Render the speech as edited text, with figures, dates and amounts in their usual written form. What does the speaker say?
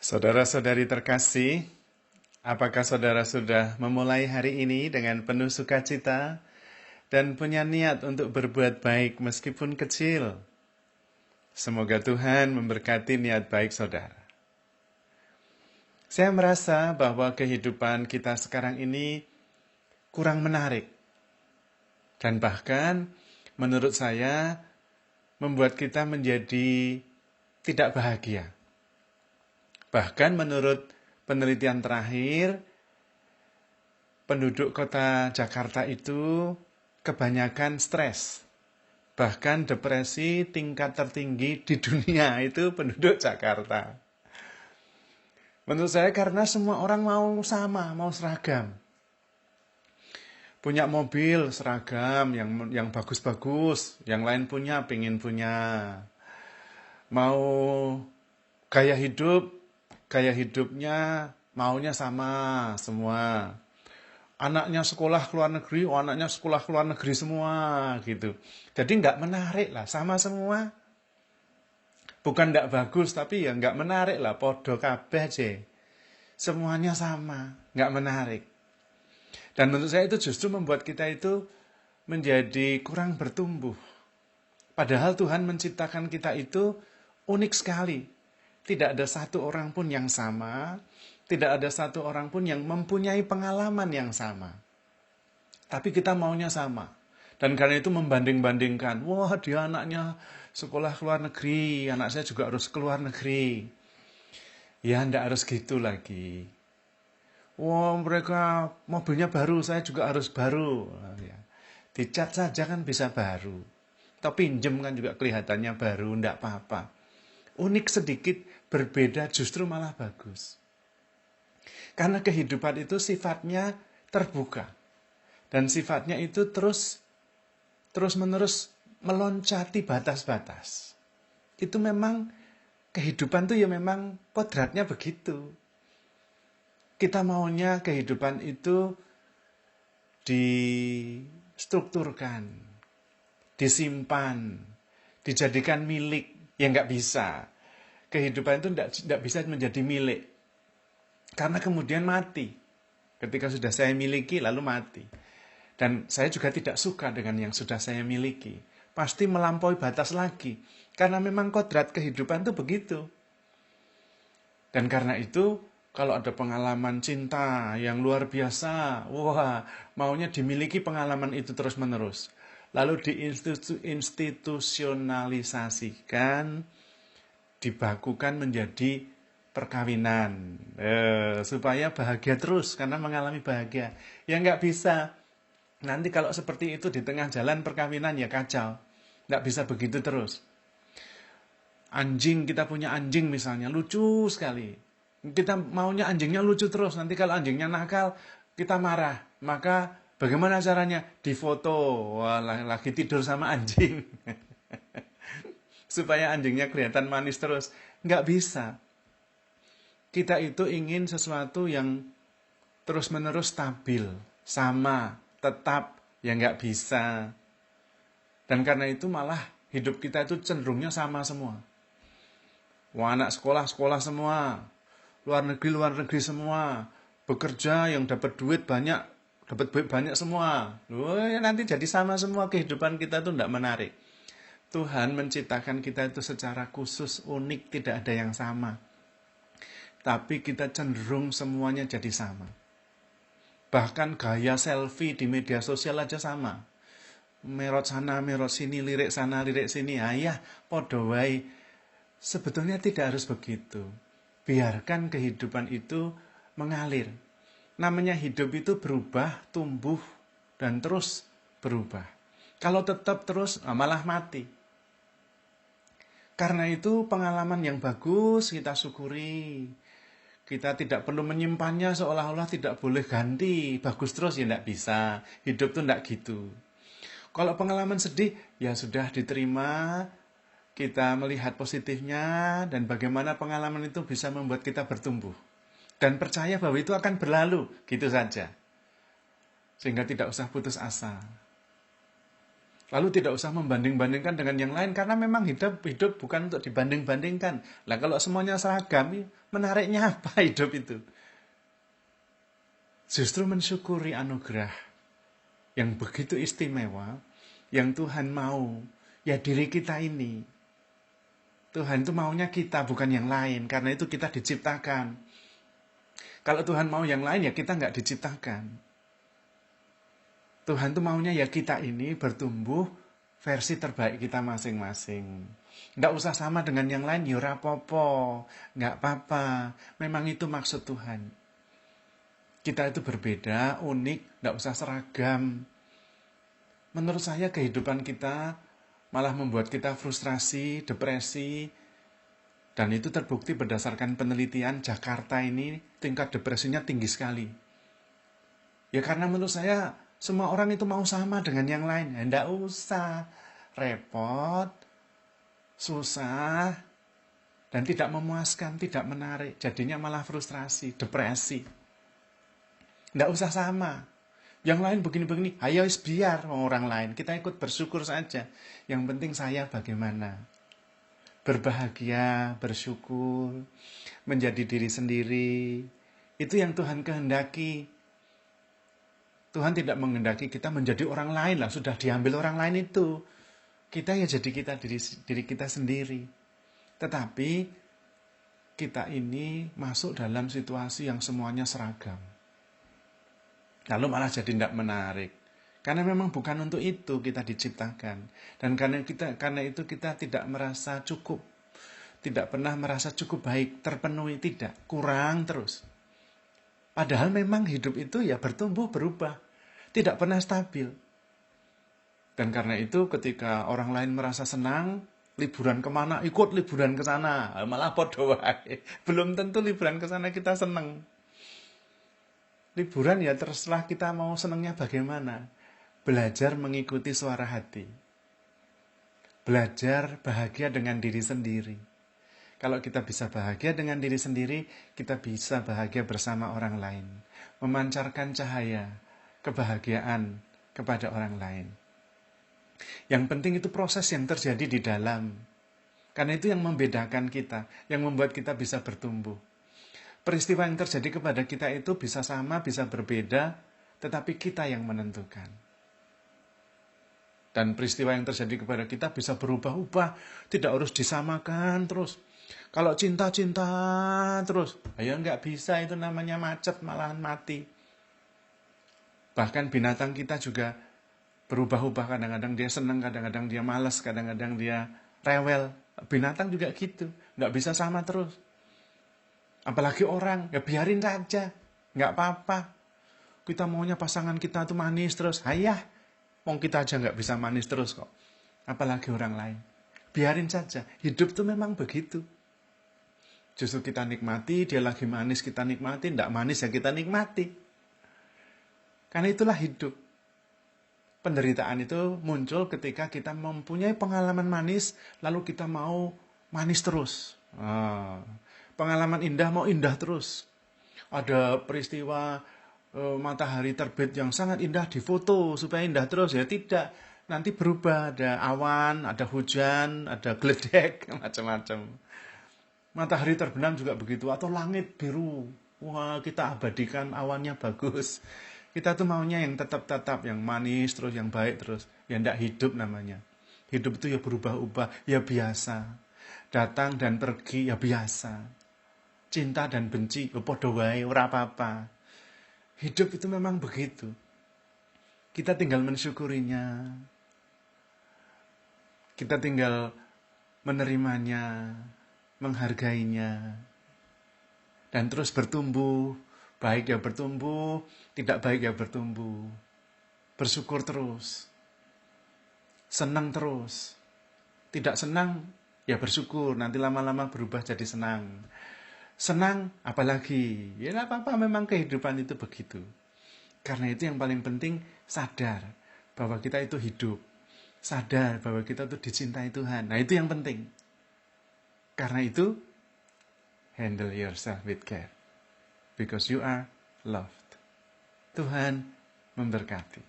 Saudara-saudari terkasih, apakah saudara sudah memulai hari ini dengan penuh sukacita dan punya niat untuk berbuat baik meskipun kecil? Semoga Tuhan memberkati niat baik saudara. Saya merasa bahwa kehidupan kita sekarang ini kurang menarik. Dan bahkan menurut saya membuat kita menjadi tidak bahagia. Bahkan menurut penelitian terakhir, penduduk kota Jakarta itu kebanyakan stres. Bahkan depresi tingkat tertinggi di dunia itu penduduk Jakarta. Menurut saya karena semua orang mau sama, mau seragam. Punya mobil seragam yang bagus-bagus, yang lain punya, pengen punya. Mau gaya hidupnya maunya sama semua. Anaknya sekolah ke luar negeri, anaknya sekolah ke luar negeri semua gitu. Jadi nggak menarik lah, sama semua. Bukan nggak bagus, tapi ya nggak menarik lah, podo kabeh aja. Semuanya sama, nggak menarik. Dan menurut saya itu justru membuat kita itu menjadi kurang bertumbuh. Padahal Tuhan menciptakan kita itu unik sekali. Tidak ada satu orang pun yang sama, tidak ada satu orang pun yang mempunyai pengalaman yang sama. Tapi kita maunya sama. Dan karena itu membanding-bandingkan, wah dia anaknya sekolah ke luar negeri, anak saya juga harus ke luar negeri. Ya enggak harus gitu lagi. Wah mereka mobilnya baru, saya juga harus baru. Ya. Dicat saja kan bisa baru. Tapi pinjem kan juga kelihatannya baru, enggak apa-apa. Unik sedikit, berbeda justru malah bagus. Karena kehidupan itu sifatnya terbuka. Dan sifatnya itu terus-menerus meloncati batas-batas. Itu memang, kehidupan itu ya memang kodratnya begitu. Kita maunya kehidupan itu distrukturkan, disimpan, dijadikan milik, ya nggak bisa. Kehidupan itu nggak bisa menjadi milik. Karena kemudian mati. Ketika sudah saya miliki, lalu mati. Dan saya juga tidak suka dengan yang sudah saya miliki. Pasti melampaui batas lagi. Karena memang kodrat kehidupan itu begitu. Dan karena itu, kalau ada pengalaman cinta yang luar biasa, wah, maunya dimiliki pengalaman itu terus-menerus. Lalu diinstitusionalisasikan, dibakukan menjadi perkawinan. Supaya bahagia terus, karena mengalami bahagia. Ya nggak bisa. Nanti kalau seperti itu di tengah jalan perkawinan ya kacau. Nggak bisa begitu terus. Anjing, kita punya anjing misalnya, lucu sekali. Kita maunya anjingnya lucu terus. Nanti kalau anjingnya nakal, kita marah. Maka bagaimana caranya? Difoto. Wah, lagi tidur sama anjing. Supaya anjingnya kelihatan manis terus. Nggak bisa. Kita itu ingin sesuatu yang terus-menerus stabil, sama, tetap, ya nggak bisa. Dan karena itu malah hidup kita itu cenderungnya sama semua. Wah, anak sekolah semua, luar negeri semua, bekerja yang dapat duit banyak semua. Loh, ya nanti jadi sama semua, kehidupan kita itu tidak menarik. Tuhan menciptakan kita itu secara khusus, unik, tidak ada yang sama. Tapi kita cenderung semuanya jadi sama. Bahkan gaya selfie di media sosial aja sama. Merot sana, merot sini, lirik sana, lirik sini. Ayah, podo wae. Sebetulnya tidak harus begitu. Biarkan kehidupan itu mengalir. Namanya hidup itu berubah, tumbuh, dan terus berubah. Kalau tetap terus, malah mati. Karena itu pengalaman yang bagus kita syukuri. Kita tidak perlu menyimpannya seolah-olah tidak boleh ganti. Bagus terus ya tidak bisa. Hidup tuh tidak gitu. Kalau pengalaman sedih, ya sudah diterima. Kita melihat positifnya dan bagaimana pengalaman itu bisa membuat kita bertumbuh. Dan percaya bahwa itu akan berlalu, gitu saja. Sehingga tidak usah putus asa. Lalu tidak usah membanding-bandingkan dengan yang lain, karena memang hidup bukan untuk dibanding-bandingkan. Lah kalau semuanya seragam, menariknya apa hidup itu? Justru mensyukuri anugerah yang begitu istimewa, yang Tuhan mau, ya diri kita ini. Tuhan itu maunya kita, bukan yang lain, karena itu kita diciptakan. Kalau Tuhan mau yang lain, ya kita nggak diciptakan. Tuhan itu maunya ya kita ini bertumbuh versi terbaik kita masing-masing. Nggak usah sama dengan yang lain, ya rapopo, nggak apa-apa. Memang itu maksud Tuhan. Kita itu berbeda, unik, nggak usah seragam. Menurut saya kehidupan kita malah membuat kita frustrasi, depresi, dan itu terbukti berdasarkan penelitian Jakarta ini tingkat depresinya tinggi sekali. Ya karena menurut saya semua orang itu mau sama dengan yang lain. Ya enggak usah repot, susah, dan tidak memuaskan, tidak menarik. Jadinya malah frustrasi, depresi. Enggak usah sama. Yang lain begini-begini, ayo biar orang lain. Kita ikut bersyukur saja. Yang penting saya bagaimana. Berbahagia, bersyukur, menjadi diri sendiri. Itu yang Tuhan kehendaki. Tuhan tidak menghendaki kita menjadi orang lain lah. Sudah diambil orang lain itu. Kita ya jadi kita, diri kita sendiri. Tetapi kita ini masuk dalam situasi yang semuanya seragam. Lalu malah jadi tidak menarik. Karena memang bukan untuk itu kita diciptakan. Dan karena itu kita tidak merasa cukup. Tidak pernah merasa cukup baik, terpenuhi, tidak. Kurang terus. Padahal memang hidup itu ya bertumbuh, berubah. Tidak pernah stabil. Dan karena itu ketika orang lain merasa senang, liburan kemana, ikut liburan ke sana. Malah podo wae. Belum tentu liburan ke sana kita senang. Liburan ya terserah kita mau senangnya bagaimana. Belajar mengikuti suara hati. Belajar bahagia dengan diri sendiri. Kalau kita bisa bahagia dengan diri sendiri, kita bisa bahagia bersama orang lain. Memancarkan cahaya, kebahagiaan kepada orang lain. Yang penting itu proses yang terjadi di dalam. Karena itu yang membedakan kita, yang membuat kita bisa bertumbuh. Peristiwa yang terjadi kepada kita itu bisa sama, bisa berbeda, tetapi kita yang menentukan. Dan peristiwa yang terjadi kepada kita bisa berubah-ubah, tidak harus disamakan terus. Kalau cinta-cinta terus, ya nggak bisa, itu namanya macet, malahan mati. Bahkan binatang kita juga berubah-ubah, kadang-kadang dia senang, kadang-kadang dia malas, kadang-kadang dia rewel. Binatang juga gitu, nggak bisa sama terus. Apalagi orang, ya biarin saja, nggak apa-apa. Kita maunya pasangan kita tuh manis terus, hayah, wong kita aja nggak bisa manis terus kok. Apalagi orang lain. Biarin saja, hidup tuh memang begitu. Justru kita nikmati, dia lagi manis kita nikmati, nggak manis ya kita nikmati. Karena itulah hidup. Penderitaan itu muncul ketika kita mempunyai pengalaman manis, lalu kita mau manis terus. Pengalaman indah mau indah terus. Ada peristiwa matahari terbit yang sangat indah, difoto supaya indah terus, ya tidak. Nanti berubah, ada awan, ada hujan, ada geledek, macam-macam. Matahari terbenam juga begitu, atau langit biru. Wah, kita abadikan awannya bagus. Kita tuh maunya yang tetap-tetap, yang manis terus, yang baik terus. Ya enggak hidup namanya. Hidup itu ya berubah-ubah, ya biasa. Datang dan pergi, ya biasa. Cinta dan benci, podo wae, ora apa-apa. Hidup itu memang begitu. Kita tinggal mensyukurinya. Kita tinggal menerimanya, menghargainya. Dan terus bertumbuh. Baik ya bertumbuh, tidak baik ya bertumbuh. Bersyukur terus. Senang terus. Tidak senang, ya bersyukur. Nanti lama-lama berubah jadi senang. Senang, apalagi. Ya tidak apa-apa, memang kehidupan itu begitu. Karena itu yang paling penting, sadar bahwa kita itu hidup. Sadar bahwa kita itu dicintai Tuhan. Nah itu yang penting. Karena itu, handle yourself with care. Because you are loved. Tuhan memberkati.